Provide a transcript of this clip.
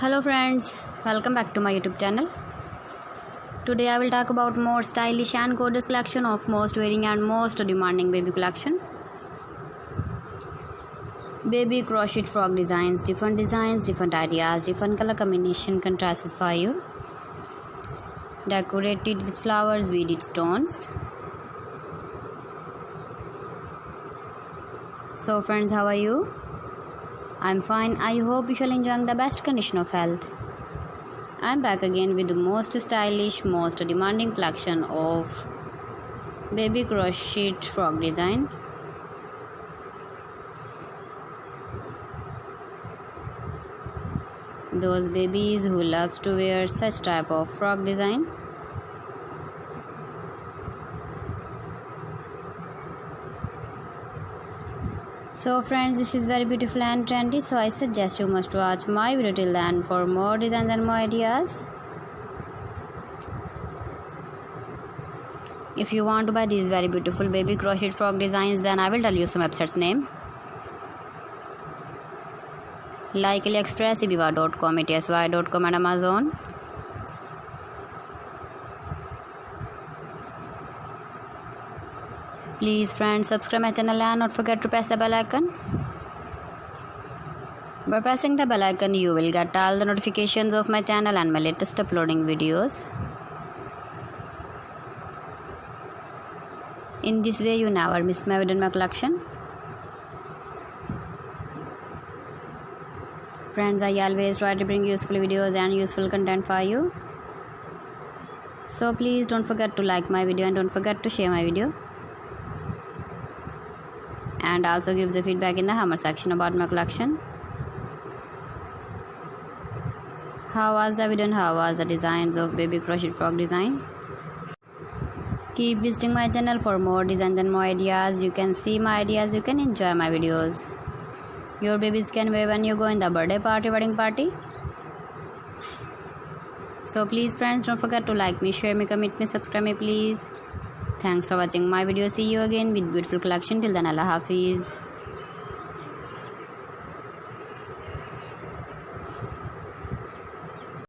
Hello friends, welcome back to my YouTube channel. Today I will talk about more stylish and gorgeous collection of most wearing and most demanding baby collection. Baby crochet frog designs, different ideas, different color combination contrasts for you. Decorated with flowers, beaded stones. So friends, how are you? I'm fine. I hope you shall enjoy the best condition of health. I'm back again with the most stylish, most demanding collection of baby crochet frog design. Those babies who loves to wear such type of frog design. So friends, this is very beautiful and trendy, so I suggest you must watch my video till the end for more designs and more ideas. If you want to buy these very beautiful baby crochet frog designs, then I will tell you some websites name. Like AliExpress, ibiva.com, etsy.com and Amazon. Please friends, subscribe my channel and not forget to press the bell icon. By pressing the bell icon, you will get all the notifications of my channel and my latest uploading videos. In this way, you never miss my video in my collection. Friends, I always try to bring useful videos and useful content for you. So please don't forget to like my video and don't forget to share my video. And also give the feedback in the comment section about my collection. How was the video and how was the designs of baby crochet frog design? Keep visiting my channel for more designs and more ideas. You can see my ideas, you can enjoy my videos. Your babies can wear when you go in the birthday party, wedding party. So please friends, don't forget to like me, share me, comment me, subscribe me please. Thanks for watching my video. See you again with beautiful collection. Till then, Allah Hafiz.